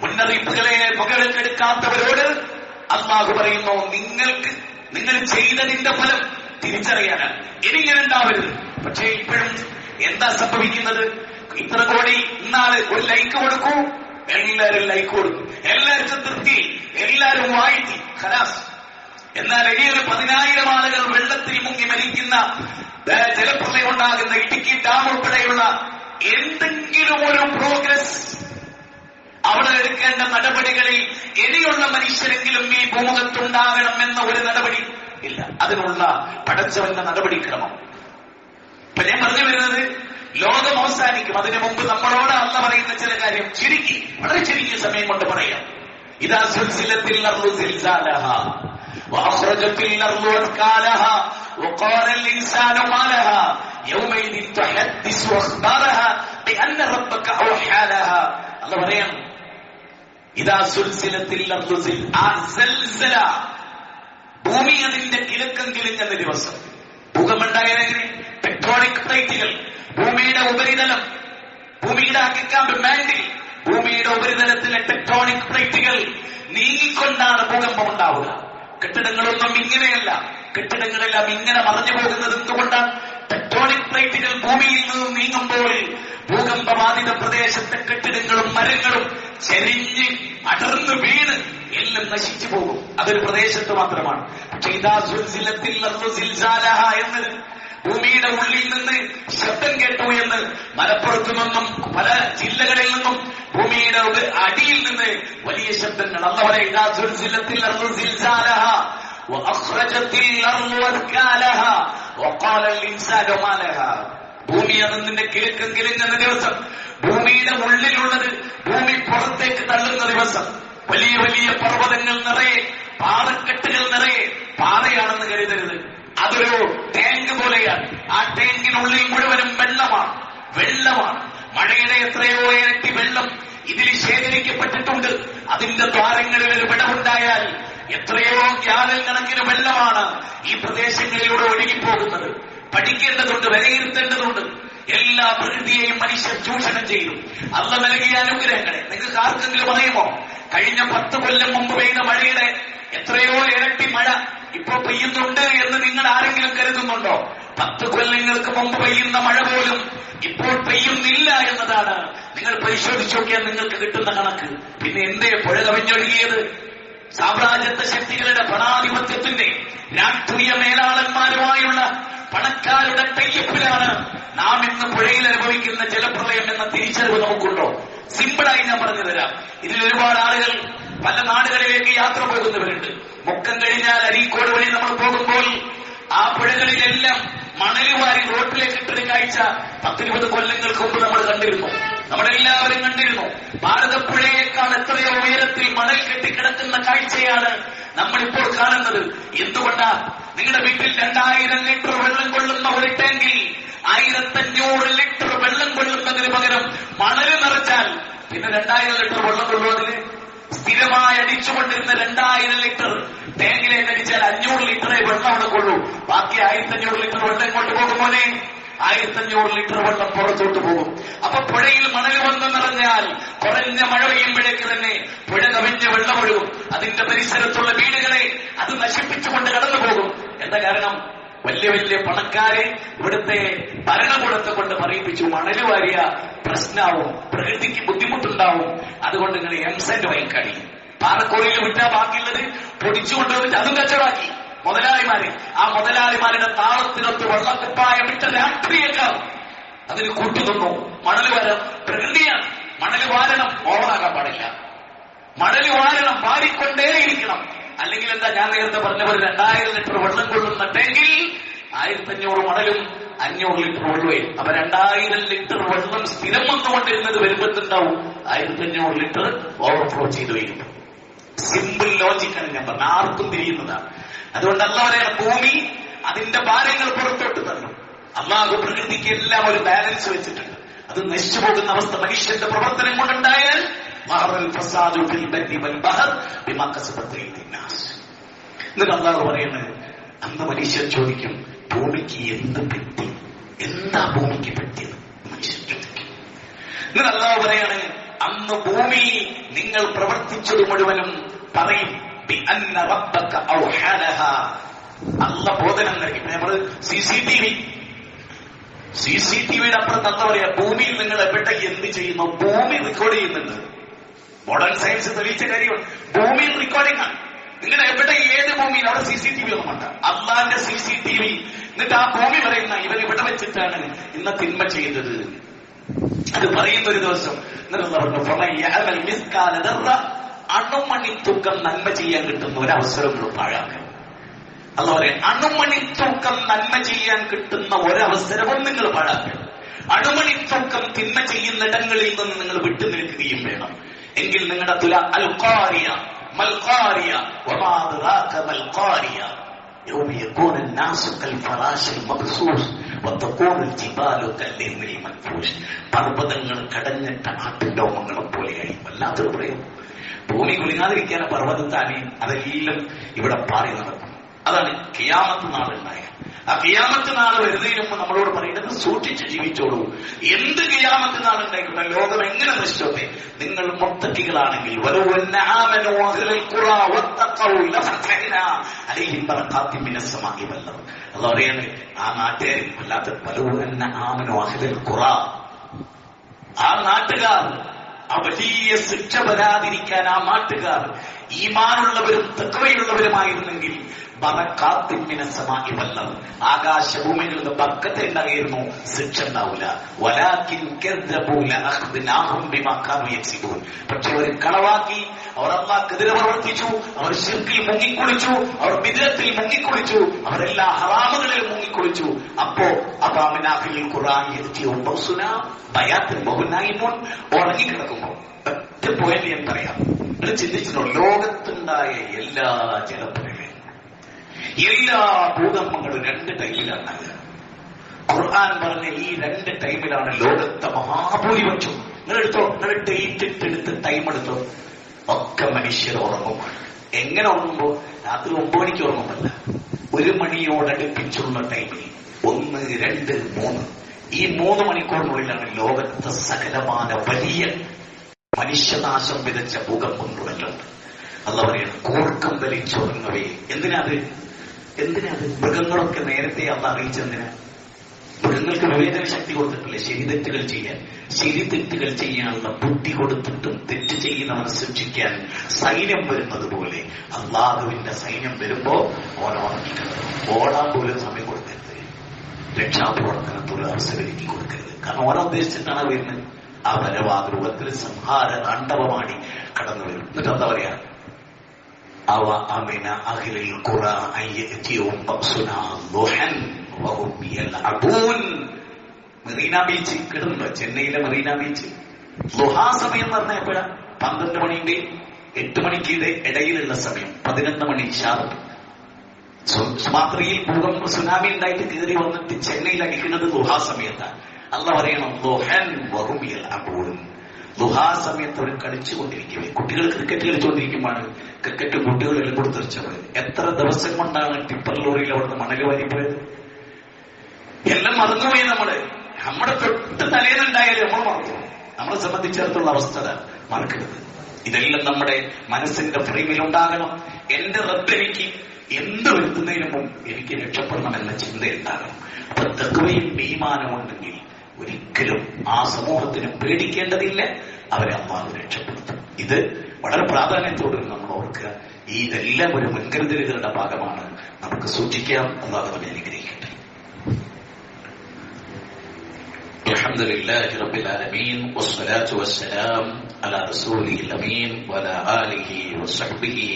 മുന്നറിയിപ്പുകളെ മുഖവിലക്കെടുക്കാത്തവരോട് അല്ലാഹു പറയുന്നു, നിങ്ങൾ ചെയ്തതിന്റെ ഫലം തിരിച്ചറിയാനാണ്. ഇനിങ്ങനെ ഉണ്ടാവരുത്. പക്ഷേ ഇപ്പോഴും എന്താ സംഭവിക്കുന്നത്? ഇത്ര കോടി ഇന്നാള് ഒരു ലൈക്ക് കൊടുക്കൂ, എല്ലാരും ലൈക്ക് കൊടുക്കും, എല്ലാവർക്കും തൃപ്തി, എല്ലാരും വായിത്തി ഖലാസ്. എന്നാൽ ഇനിയൊരു 10,000 ആളുകൾ വെള്ളത്തിൽ മുങ്ങി മരിക്കുന്ന, ജലപ്രളയം ഉണ്ടാകുന്ന ഇടുക്കി ഡാം ഉൾപ്പെടെയുള്ള എന്തെങ്കിലും ഒരു പ്രോഗ്രസ് അവിടെ എടുക്കേണ്ട നടപടികളിൽ ഇനിയുള്ള മനുഷ്യരെങ്കിലും ഈ ഭൂമുഖത്തുണ്ടാകണം എന്ന ഒരു നടപടി ഇല്ല. അതിനുള്ള പടച്ചവന്റെ നടപടിക്രമം. ഇപ്പൊ ഞാൻ പറഞ്ഞു വരുന്നത്, ലോകം അവസാനിക്കും. അതിനു മുമ്പ് നമ്മളോട് അല്ല പറയുന്ന ചില കാര്യം ചുരുക്കി, വളരെ ചുരുങ്ങിയ സമയം കൊണ്ട് പറയാം. ഇദാ സുൽസിലത്തിൽ അർളു സിൽസാലഹാ വഅഖ്റജത്തിൽ അർളു അസ്കാലഹാ വഖാല الإنسان ما لها يومئذ تحدث أخبارها بأن ربك أوحى لها. അല്ല പറയാം, ഇദാ സുൽസിലത്തിൽ അർളു സിൽസാല, ഭൂമി അതിന്റെ കിഴക്കം കിളിഞ്ഞ ദിവസം. ഭൂകമ്പമുണ്ടായതെങ്ങനെ? ടെക്ടോണിക് പ്ലേറ്റുകൾ, ഭൂമിയുടെ ഉപരിതലം, ഭൂമിയുടെ അക്കിക്കാമ്പ് മാൻഡിൽ, ഭൂമിയുടെ ഉപരിതലത്തിലെ ടെക്ടോണിക് പ്ലേറ്റുകൾ നീങ്ങിക്കൊണ്ടാണ് ഭൂകമ്പം ഉണ്ടാവുക. കെട്ടിടങ്ങളൊന്നും ഇങ്ങനെയല്ല. കെട്ടിടങ്ങളെല്ലാം ഇങ്ങനെ മറഞ്ഞു പോകുന്നത് എന്തുകൊണ്ടാണ്? ടെക്ടോണിക് പ്ലേറ്റുകൾ ഭൂമിയിൽ നിന്നും നീങ്ങുമ്പോൾ ഭൂകമ്പബാധിത പ്രദേശത്തെ കെട്ടിടങ്ങളും മരങ്ങളും ചെരിഞ്ഞ് അടർന്നു വീണ് എല്ലാം നശിച്ചു പോകും. അതൊരു പ്രദേശത്ത് മാത്രമാണ്. പക്ഷെ ഇദാ സുൽസിലത്തിൽ അർളു സിൽസാലഹ എന്ന് ഭൂമിയുടെ ഉള്ളിൽ നിന്ന് ശബ്ദം കേട്ടു എന്ന് മലപ്പുറത്തു നിന്നും പല ജില്ലകളിൽ നിന്നും ഭൂമിയുടെ അടിയിൽ നിന്ന് വലിയ ശബ്ദങ്ങൾ. അല്ലാഹു പറയുന്നു, ഇദാ സുൽസിലത്തിൽ അർളു സിൽസാലഹ വഅഖ്റജത്തിൽ അർളു അസ്കാലഹ വഖാല الإنسان ما لها. ഭൂമി അതിന്റെ കിഴക്കം കിളിഞ്ഞ ദിവസം, ഭൂമിയുടെ ഉള്ളിലുള്ളത് ഭൂമി പുറത്തേക്ക് തള്ളുന്ന ദിവസം, വലിയ വലിയ പർവ്വതങ്ങൾ നിറയെ, പാറക്കെട്ടുകൾ നിറയെ, പാറയാണെന്ന് കരുതരുത്, അതൊരു ടാങ്ക് പോലെയാണ്. ആ ടാങ്കിനുള്ളിൽ മുഴുവനും വെള്ളമാണ്. മഴയുടെ എത്രയോ ഇരട്ടി വെള്ളം ഇതിൽ ശേഖരിക്കപ്പെട്ടിട്ടുണ്ട്. അതിന്റെ ദ്വാരങ്ങളിൽ ഒരു വിടവുണ്ടായാൽ എത്രയോ ഗ്യാലൻ കണക്കിന് വെള്ളമാണ് ഈ പ്രദേശങ്ങളിലൂടെ ഒഴുകിപ്പോകുന്നത്. പഠിക്കേണ്ടതുണ്ട്, വിലയിരുത്തേണ്ടതുണ്ട്. എല്ലാ പ്രകൃതിയെയും മനുഷ്യർ ചൂഷണം ചെയ്തു. അള്ളാഹു നൽകിയ അനുഗ്രഹങ്ങളെ നിങ്ങൾക്ക് ആർക്കെങ്കിലും അറിയുമോ? കഴിഞ്ഞ 10 കൊല്ലം മുമ്പ് പെയ്ത മഴയുടെ എത്രയോ ഇരട്ടി മഴ ഇപ്പൊ പെയ്യുന്നുണ്ട് എന്ന് നിങ്ങൾ ആരെങ്കിലും കരുതുന്നുണ്ടോ? 10 കൊല്ലങ്ങൾക്ക് മുമ്പ് പെയ്യുന്ന മഴ പോലും ഇപ്പോൾ പെയ്യുന്നില്ല എന്നതാണ് നിങ്ങൾ പരിശോധിച്ചു നോക്കിയാൽ നിങ്ങൾക്ക് കിട്ടുന്ന കണക്ക്. പിന്നെ എന്തേ പുഴ കവിഞ്ഞൊഴുകിയത്? സാമ്രാജ്യത്വ ശക്തികളുടെ ഭരണാധിപത്യത്തിന്റെ രാഷ്ട്രീയ മേലാളന്മാരുമായുള്ള പണക്കാരുടെ ടൈപ്പിലാണ് നാം ഇന്ന് പുഴയിൽ അനുഭവിക്കുന്ന ജലപ്രളയം എന്ന തിരിച്ചറിവ് നമുക്കുണ്ടോ? സിമ്പിളായി ഞാൻ പറഞ്ഞു തരാം. ഇതിൽ ഒരുപാട് ആളുകൾ പല നാടുകളിലേക്ക് യാത്ര പോകുന്നവരുണ്ട്. മുക്കം കഴിഞ്ഞാൽ അരീക്കോട് വഴി നമ്മൾ പോകുമ്പോൾ ആ പുഴകളിലെല്ലാം മണല് വാരി റോട്ടിലേക്ക് ഇട്ടൊരു കാഴ്ച 10-20 കൊല്ലങ്ങൾക്ക് മുമ്പ് നമ്മൾ കണ്ടിരുന്നു. നമ്മളെല്ലാവരും കണ്ടിരുന്നു. ഭാരതപ്പുഴയേക്കാൾ എത്രയോ ഉയരത്തിൽ മണൽ കെട്ടിക്കിടക്കുന്ന കാഴ്ചയാണ് നമ്മളിപ്പോൾ കാണുന്നത്. എന്തുകൊണ്ടാ? നിങ്ങളുടെ വീട്ടിൽ 2000 ലിറ്റർ വെള്ളം കൊള്ളുന്ന ഒരു ടാങ്കിൽ 1500 ലിറ്റർ വെള്ളം കൊള്ളുന്നതിന് പകരം മണല് നിറച്ചാൽ പിന്നെ 2000 ലിറ്റർ വെള്ളം കൊള്ളുന്നതിന് സ്ഥിരമായി അടിച്ചുകൊണ്ടിരുന്ന 2000 ലിറ്റർ ടാങ്കിലേക്ക് അടിച്ചാൽ 500 ലിറ്ററേ വെള്ളം അവിടെ കൊള്ളൂ. ബാക്കി 1500 ലിറ്റർ വെള്ളം ഇങ്ങോട്ട് പോകുമ്പോഴേ 1500 ലിറ്റർ വെള്ളം പുറത്തോട്ട് പോകും. അപ്പൊ പുഴയിൽ മണൽ വന്ന് നിറഞ്ഞാൽ കുറഞ്ഞ മഴ പെയ്യുമ്പോഴേക്ക് തന്നെ പുഴ കവിഞ്ഞ് വെള്ളമൊഴുകും. അതിന്റെ പരിസരത്തുള്ള വീടുകളെ അത് നശിപ്പിച്ചുകൊണ്ട് കടന്നു പോകും. എന്താ കാരണം? വലിയ വലിയ പണക്കാരെ ഇവിടുത്തെ ഭരണകൂടത്തെ കൊണ്ട് പറയിപ്പിച്ചു. മണല് വാരിയ പ്രശ്നമാവും, പ്രകൃതിക്ക് ബുദ്ധിമുട്ടുണ്ടാവും, അതുകൊണ്ട് നിങ്ങൾ എംസെന്റ് വാങ്ങിക്കാണി. പാറക്കോറിയിൽ വിട്ടാ ബാക്കിയുള്ളത് പൊടിച്ചുകൊണ്ടുവന്നിട്ട് അതും കച്ചവടാക്കി മുതലാളിമാര്. ആ മുതലാളിമാരുടെ താളത്തിനൊത്ത് വെള്ളക്കുപ്പായ വിട്ട രാഷ്ട്രീയക്കാർ അതിന് കൂട്ടുനിന്നു. മണല് വാരം പ്രകൃതിയാണ്. മണല് വാരണം, ഓവറാകാൻ പാടില്ല. മണല് വാരണം, വാരിക്കൊണ്ടേയിരിക്കണം. അല്ലെങ്കിൽ എന്താ, ഞാൻ നേരത്തെ പറഞ്ഞ പോലെ 2000 ലിറ്റർ വെള്ളം കൊള്ളുന്ന ടാങ്കിൽ 1500 മണലും 500 ലിറ്റർ വെള്ളവും. അപ്പൊ 2000 ലിറ്റർ വെള്ളം സ്ഥിരം വന്നുകൊണ്ടിരുന്നത് വരുമ്പോഴത്തുണ്ടാവും 1500 ലിറ്റർ ഓവർഫ്ലോ ചെയ്തു വരും. സിമ്പിൾ ലോജിക്കാണ് ഞാൻ പറഞ്ഞ, ആർക്കും തിരിയുന്നതാണ്. അതുകൊണ്ട് അല്ലാഹു പറയുന്ന ഭൂമി അതിന്റെ ഭാരങ്ങൾ പുറത്തോട്ട് തന്നു. അല്ലാഹു പ്രകൃതിക്ക് എല്ലാം ഒരു ബാലൻസ് വെച്ചിട്ടുണ്ട്. അത് നശിച്ചു പോകുന്ന അവസ്ഥ മനുഷ്യന്റെ പ്രവർത്തനം കൊണ്ടുണ്ടായാൽ എന്നിട്ട് അല്ലാഹു പറയുന്നത്, അന്ന് മനുഷ്യർ ചോദിക്കും ഭൂമിക്ക് എന്ത് പറ്റി, എന്താ ഭൂമിക്ക് പറ്റിയത് മനുഷ്യർ ചോദിക്കും. എന്നിട്ട് അല്ലാഹു പറയാണ്, അന്ന് ഭൂമി നിങ്ങൾ പ്രവർത്തിച്ചത് മുഴുവനും പറയും അല്ല ബോധനം നൽകി. നമ്മള് CCTV-യുടെ അപ്പുറത്ത് എന്താ പറയാ, ഭൂമിയിൽ നിങ്ങൾ എവിടെ എന്ത് ചെയ്യുന്നു ഭൂമി റെക്കോർഡ് ചെയ്യുന്നുണ്ട്. മോഡേൺ സയൻസ് തെളിയിച്ച കാര്യമാണ്. ഭൂമിയിൽ റെക്കോർഡിംഗ് ആണ്. നിങ്ങൾ എവിടെ ഏത് ഭൂമിയിൽ അവിടെ CCTV ഒന്നും വേണ്ട, അള്ളാന്റെ CCTV. എന്നിട്ട് ആ ഭൂമി പറയുന്ന ഇവർ ഇവിടെ വെച്ചിട്ടാണ് ഇന്ന് തിന്മ ചെയ്തത്. അത് പറയുന്ന ഒരു ദിവസം അണുമണി തൂക്കം നന്മ ചെയ്യാൻ കിട്ടുന്ന ഒരവസരം പാഴാക്കുക. അല്ല പറയാം, അണുമണി തൂക്കം നന്മ ചെയ്യാൻ കിട്ടുന്ന ഒരവസരവും നിങ്ങൾ പാഴാക്കുക. അണുമണി തൂക്കം തിന്മ ചെയ്യുന്നിടങ്ങളിൽ നിന്ന് നിങ്ങൾ വിട്ടു നിൽക്കുകയും വേണം. എങ്കിൽ നിങ്ങളുടെ തുല അൽഖാരിയ മൽഖാരിയ വമാ അദ്റാക മൽഖാരിയ യൗമ യകൂനു الناس كالفراش المبثوث وتكون الجبال كالعهن المنفوش. പർവ്വതങ്ങൾ കടഞ്ഞിട്ട ആട്ടിൻരോമങ്ങളെ പോലെയായി. വല്ലാത്തൊരു പ്രയോഗം. ഭൂമി കുലുങ്ങാതിരിക്കാൻ പർവ്വതത്താനെ അതെല്ലാം ഇവിടെ പാറി നടക്കും. അതാണ് ഖിയാമത്ത് നാളുണ്ടായ. ആ ഖിയാമത്ത് നാള് വരുന്നതിന് മുമ്പ് നമ്മളോട് പറയുന്നത് സൂക്ഷിച്ച് ജീവിച്ചോളൂ. എന്ത് ഖിയാമത്ത് നാളുണ്ടായിക്കോട്ടെ, ലോകം എങ്ങനെ നശിച്ചോട്ടെ, നിങ്ങൾ മുത്തഖികളാണെങ്കിൽ അല്ലാഹു പറയാണ്, ആ നാട്ടുകാർ വല്ലാത്ത ആ നാട്ടുകാർ ആ വലിയ ശിക്ഷ വരാതിരിക്കാൻ ആ നാട്ടുകാർ ഈമാനുള്ളവരും തഖ്വയുള്ളവരുമായിരുന്നെങ്കിൽ ആകാശഭൂമികളുടെ ബർക്കത്ത് ഉണ്ടായിരുന്നു, ശിക്ഷ ഉണ്ടാവില്ല. പക്ഷെ അവർ കളവാക്കി, അവർ അല്ലാഹുവിനെതിരെ പ്രവർത്തിച്ചു, അവർ ശിർക്കിൽ മുങ്ങിക്കുളിച്ചു, അവർ ബിദ്അത്തിൽ മുങ്ങിക്കുളിച്ചു, അവരെല്ലാ ഹറാമുകളിൽ മുങ്ങിക്കുളിച്ചു. അപ്പോ ഉറങ്ങിക്കിടക്കുമ്പോ ഒറ്റ പോയിന്റ് ഞാൻ പറയാം. ചിന്തിച്ചിട്ടുണ്ടോ, ലോകത്തുണ്ടായ എല്ലാ ജലപ്രളയങ്ങളും എല്ലാ ഭൂകമ്പങ്ങളും 2 ടൈമിലാണ്. ഖുർആൻ പറഞ്ഞ ഈ 2 ടൈമിലാണ് ലോകത്തെ മഹാഭൂരിപക്ഷം. നിങ്ങളെടുത്തോ, നിങ്ങൾ ഡേറ്റ് ഇട്ടെടുത്ത് ടൈം എടുത്തോ, ഒക്കെ മനുഷ്യർ ഉറങ്ങും. എങ്ങനെ ഉറങ്ങുമ്പോ? രാത്രി 9 മണിക്ക് ഉറങ്ങുമല്ല, 1 മണിയോടടുപ്പിച്ചുള്ള ടൈമിൽ 1, 2, 3 ഈ 3 മണിക്കൂറിനുള്ളിലാണ് ലോകത്തെ സകലമായ വലിയ മനുഷ്യനാശം വിതച്ച ഭൂകമ്പങ്ങളെല്ലാം. അല്ല പറയണം, കൂർക്കം വലിച്ചുറങ്ങവേ. എന്തിനാത്? മൃഗങ്ങളൊക്കെ നേരത്തെ അല്ല അറിയിച്ചെന്തിനാ? മൃഗങ്ങൾക്ക് വിവേചന ശക്തി കൊടുത്തിട്ടില്ലേ ശരി തെറ്റുകൾ ചെയ്യാനുള്ള ബുദ്ധി കൊടുത്തിട്ടും തെറ്റ് ചെയ്യുന്നവനെ ശിക്ഷിക്കാൻ സൈന്യം വരുന്നത് പോലെ അള്ളാഹുവിന്റെ സൈന്യം വരുമ്പോ ഓടാൻ പോലും സമയം കൊടുക്കരുത്, രക്ഷാപ്രവർത്തനത്തോട് അവസരം ഒരുക്കി കൊടുക്കരുത്. കാരണം ഓരോ ഉദ്ദേശിച്ചിട്ടാണ് വരുന്നത്. ആ വരവാഗ്രൂപത്തിൽ സംഹാര താണ്ഡവമാടി കടന്നു വരും. എന്നിട്ട് എന്താ പറയാ? അവ അമിന അഖിലിൽ ഖുറ അയ്യതിയും ബഖ്സുനാ ളുഹൻ വഹും യൽഅബൂൻ. മെറീന ബീച്ച് കിടന്നുണ്ടോ? ചെന്നൈയിലെ മെറീന ബീച്ച് ളുഹാ സമയം എന്ന് പറഞ്ഞാൽ എപ്പോഴാ? 12 മണിന്റെ 8 മണിക്ക് ഇടയിലുള്ള സമയം, 11 മണി ഷാർപ്പ്. സുമാത്രയിൽ ഭൂകമ്പ സുനാമി ഉണ്ടായിട്ട് കയറി വന്നിട്ട് ചെന്നൈയിൽ അടിക്കുന്നത് ളുഹാ സമയത്താണ്. അല്ല പറയണം ളുഹൻ വഹും യൽഅബൂൻ. ളുഹാ സമയത്ത് അവർ കളിച്ചുകൊണ്ടിരിക്കുകയെ. കുട്ടികൾ ക്രിക്കറ്റ് കളിച്ചുകൊണ്ടിരിക്കുമ്പോഴാണ് ക്രിക്കറ്റ് കുട്ടികളെല്ലാം കൊടുത്തെറിച്ചത്. എത്ര ദിവസം കൊണ്ടാണ് ടിപ്പർ ലോറിയിൽ അവിടുന്ന് മണല് വാരിപ്പോയത്? എല്ലാം മറന്നുപോയി. നമ്മുടെ തൊട്ട് തലേന്നുണ്ടായാലും നമ്മൾ മറന്നു. നമ്മളെ സംബന്ധിച്ചിടത്തുള്ള അവസ്ഥ മറക്കരുത്. ഇതെല്ലാം നമ്മുടെ മനസ്സിന്റെ ഫ്രെയിമിൽ ഉണ്ടാകണം. എന്റെ റബ്ബെനിക്ക് എന്ത് വരുത്തുന്നതിന് മുമ്പ് എനിക്ക് രക്ഷപ്പെടണമെന്ന ചിന്തയുണ്ടാകണം. അപ്പൊ തഖ്വയും ഈമാനും ഉണ്ടെങ്കിൽ ഒരിക്കലും ആ സമൂഹത്തിന് പേടിക്കേണ്ടതില്ല, അവരെ അല്ലാഹു രക്ഷപ്പെടുത്തും. ഇത് വളരെ പ്രാധാന്യത്തോടെ നമ്മൾ ഓർക്കുക. ഇതെല്ലാം ഒരു മുൻകരുതലുകളുടെ ഭാഗമാണ്. നമുക്ക് സൂക്ഷിക്കാം. അല്ലാഹു നമ്മെ അനുഗ്രഹിക്കട്ടെ. അൽഹംദുലില്ലാഹി റബ്ബിൽ ആലമീൻ വസ്സലാത്തു വസ്സലാം അലാ റസൂലിൽ അമീൻ വഅലാ ആലിഹി വസഹ്ബിഹി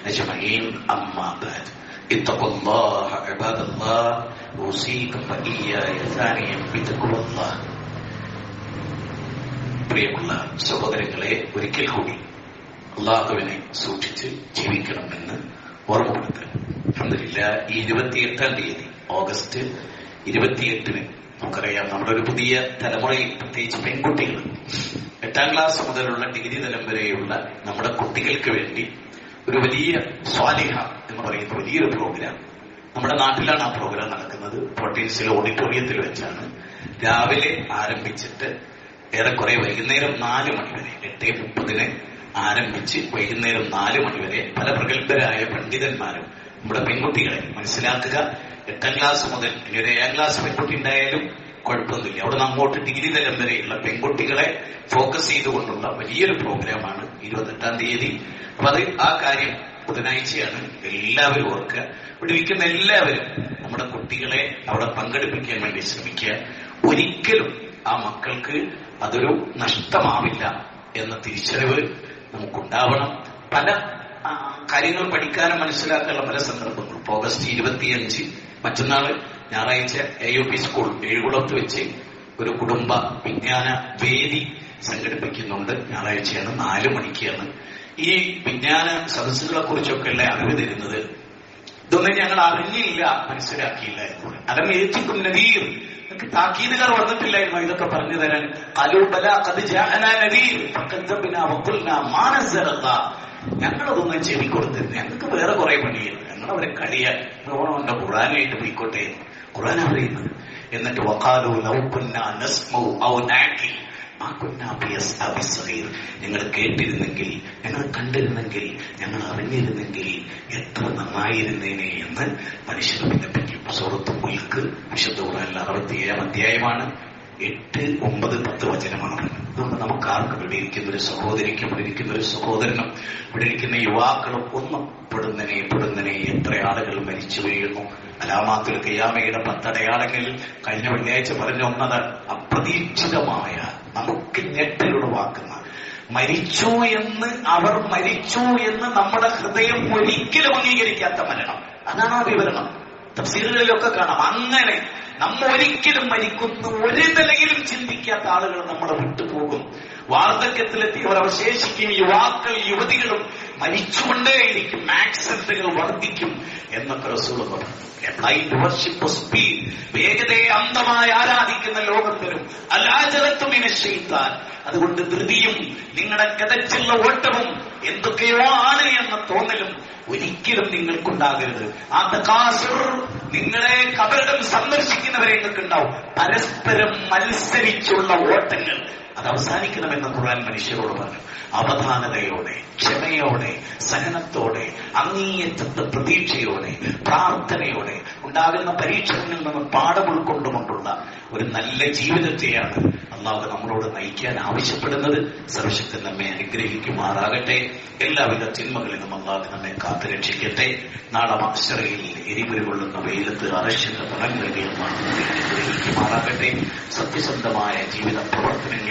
അജ്മഈൻ. അമ്മാ ബഅദ്. ഇത്തഖുല്ലാഹ ഇബാദല്ലാഹ് ഊസീകും വഇയ്യായ സാനിയം ബിതഖ്വല്ലാഹ്. പ്രിയമുള്ള സഹോദരങ്ങളെ, ഒരിക്കൽ കൂടി അല്ലാഹുവിനെ സൂക്ഷിച്ച് ജീവിക്കണമെന്ന് ഓർമ്മപ്പെടുത്തുക. അൽഹംദുലില്ലാഹ്, ഈ 28-ാം തീയതി ഓഗസ്റ്റ് 28-ന് നമുക്കറിയാം, നമ്മുടെ ഒരു പുതിയ തലമുറയിൽ പ്രത്യേകിച്ച് പെൺകുട്ടികൾ 8ാം ക്ലാസ് മുതലുള്ള ഡിഗ്രി തലം വരെയുള്ള നമ്മുടെ കുട്ടികൾക്ക് വേണ്ടി ഒരു വലിയ സ്വാലിഹ എന്ന് പറയുന്ന വലിയൊരു പ്രോഗ്രാം നമ്മുടെ നാട്ടിലാണ്. ആ പ്രോഗ്രാം നടക്കുന്നത് ഫോർട്ടീൻസിലെ ഓഡിറ്റോറിയത്തിൽ വെച്ചാണ്. രാവിലെ ആരംഭിച്ചിട്ട് ഏറെക്കുറെ വൈകുന്നേരം 4 മണി വരെ, 8:30 ആരംഭിച്ച് വൈകുന്നേരം 4 മണി വരെ പല പ്രഗത്ഭരായ പണ്ഡിതന്മാരും നമ്മുടെ പെൺകുട്ടികളെ മനസ്സിലാക്കുക. 8ാം ക്ലാസ് മുതൽ ഇനി ഒരു 7ാം ക്ലാസ് പെൺകുട്ടി ഉണ്ടായാലും കുഴപ്പമൊന്നുമില്ല. അവിടെ നിന്ന് അങ്ങോട്ട് ഡിഗ്രി തലം വരെയുള്ള പെൺകുട്ടികളെ ഫോക്കസ് ചെയ്തുകൊണ്ടുള്ള വലിയൊരു പ്രോഗ്രാമാണ് 28-ാം തീയതി. അപ്പൊ ആ കാര്യം ബുധനാഴ്ചയാണ്. എല്ലാവരും ഓർക്കുക. ഇവിടെ ഇരിക്കുന്ന എല്ലാവരും നമ്മുടെ കുട്ടികളെ അവിടെ പങ്കെടുപ്പിക്കാൻ വേണ്ടി ശ്രമിക്കുക. ഒരിക്കലും ആ മക്കൾക്ക് അതൊരു നഷ്ടമാവില്ല എന്ന തിരിച്ചറിവ് നമുക്കുണ്ടാവണം. പല കാര്യങ്ങൾ പഠിക്കാനും മനസ്സിലാക്കാനുള്ള പല സന്ദർഭങ്ങളും. ഓഗസ്റ്റ് 25 മറ്റന്നാള് ഞായറാഴ്ച AUP സ്കൂൾ ഏഴുകുളത്ത് വെച്ച് ഒരു കുടുംബ വിജ്ഞാന വേദി സംഘടിപ്പിക്കുന്നുണ്ട്. ഞായറാഴ്ചയാണ്, 4 മണിക്കാണ്. ഈ വിജ്ഞാന സദസ്സുകളെ കുറിച്ചൊക്കെയുള്ള അറിവ് തരുന്നത് ഇതൊന്നും ഞങ്ങൾ അറിഞ്ഞില്ല, മനസ്സിലാക്കിയില്ല എന്ന്. അലം യഅതികും നദീർ, നിങ്ങൾക്ക് താക്കീതുകാർ വന്നിട്ടില്ലായിരുന്നു ഇതൊക്കെ പറഞ്ഞു തരാൻ? ഖാലൂ ബലാ ഖദ് ജാഅനാ നദീർ ഫകദ്ദബ്നാ വഖുൽനാ മാ നസ്സലല്ലാഹ്. ഞങ്ങളതൊന്നും ചെവി കൊടുത്തിരുന്നു, ഞങ്ങൾക്ക് വേറെ കുറെ പണിയായിരുന്നു, ഞങ്ങളവരെ കളിയാൻ ഓണമുണ്ട് ഖുർആനായിട്ട് പോയിക്കോട്ടെ, ഖുർആൻ അറിയുന്നത്. എന്നിട്ട് വഖാലൂ ലൗ കുന്നാ നസ്മഉ ഔ നഅഖിൽ മാ കുന്നാ ഫീ അസ്ഹാബി സഗീർ. ഞങ്ങൾ കേട്ടിരുന്നെങ്കിൽ, ഞങ്ങൾ കണ്ടിരുന്നെങ്കിൽ, ഞങ്ങൾ അറിഞ്ഞിരുന്നെങ്കിൽ എത്ര നന്നായിരുന്നേനെ എന്ന് മനുഷ്യർ വിലപിക്കും. സൂറത്തുൽ മുൽക്ക് വിശുദ്ധ ഖുർആനിലെ 67-ാം അധ്യായമാണ്. 8, 9, 10 വചനമാണ്. അതുകൊണ്ട് നമുക്ക് ആർക്കും ഇവിടെ ഇരിക്കുന്ന ഒരു സഹോദരിക്കും, ഇവിടെ ഇരിക്കുന്ന ഒരു സഹോദരനും, ഇവിടെ ഇരിക്കുന്ന യുവാക്കളും ഒന്നും പെടുന്നനെ എത്ര ആളുകൾ മരിച്ചു വീഴുന്നു. അലാമാത്തുൽ ഖിയാമയുടെ 10 അടയാളങ്ങളിൽ കഴിഞ്ഞ വെള്ളിയാഴ്ച പറഞ്ഞ ഒന്നതാണ് അപ്രതീക്ഷിതമായ, നമുക്ക് ഞെട്ടലുളവാക്കുന്ന, അവർ മരിച്ചു എന്ന് നമ്മുടെ ഹൃദയം ഒരിക്കലും അംഗീകരിക്കാത്ത മരണം. അതാണ് ആ വിവരണം. തഫ്സീറുകളിലൊക്കെ കാണാം. അങ്ങനെ നമ്മൾ ഒരിക്കലും മരിക്കുന്ന ഒരു നിലയിലും ചിന്തിക്കാത്ത ആളുകൾ നമ്മളെ വിട്ടുപോകും. വാർദ്ധക്യത്തിലെത്തിയവർ അവശേഷിക്കും. യുവാക്കൾ യുവതികളും മരിച്ചുകൊണ്ടേയിരിക്കും, ആക്സിഡന്റുകൾ വർദ്ധിക്കും എന്നൊക്കെ റസൂൽ പറഞ്ഞു. വേഗതയെ അന്ധമായി ആരാധിക്കുന്ന ലോകം വരും. അലാജലത്തുമിനെ ശൈത്താൻ. അതുകൊണ്ട് ധൃതിയും നിങ്ങളുടെ കിതച്ചുള്ള ഓട്ടവും എന്തൊക്കെയോ ആണ് എന്ന തോന്നലും ഒരിക്കലും നിങ്ങൾക്കുണ്ടാകരുത്. ആ തകാസുർ, നിങ്ങളെ കബറിടം സന്ദർശിക്കുന്നവരെ നിങ്ങൾക്കുണ്ടാവും. പരസ്പരം മത്സരിച്ചുള്ള ഓട്ടങ്ങൾ അത് അവസാനിക്കണമെന്ന് ഖുർആൻ മനുഷ്യരോട് പറഞ്ഞു. അവധാനതയോടെ, ക്ഷമയോടെ, സഹനത്തോടെ, അങ്ങേയറ്റത്തെ പ്രതീക്ഷയോടെ, പ്രാർത്ഥനയോടെ, ഉണ്ടാകുന്ന പരീക്ഷകളിൽ നിന്ന് പാഠം ഉൾക്കൊണ്ടുകൊണ്ടുള്ള ഒരു നല്ല ജീവിതത്തെയാണ് അല്ലാഹു നമ്മളോട് നയിക്കാൻ ആവശ്യപ്പെടുന്നത്. സർവശക്തൻ നമ്മെ അനുഗ്രഹിക്കുമാറാകട്ടെ. എല്ലാവിധ തിന്മകളിൽ നിന്നും അല്ലാഹു നമ്മെ കാത്തുരക്ഷിക്കട്ടെ. നാളെ മഹ്ശറയിൽ എരിപുരുകൊള്ളുന്ന വെയിലത്ത് അറശിന്റെ തണൽ നൽകി അല്ലാഹു നമ്മെ അനുഗ്രഹിക്കുമാറാകട്ടെ. സത്യസന്ധമായ ജീവിത പ്രവർത്തനങ്ങൾ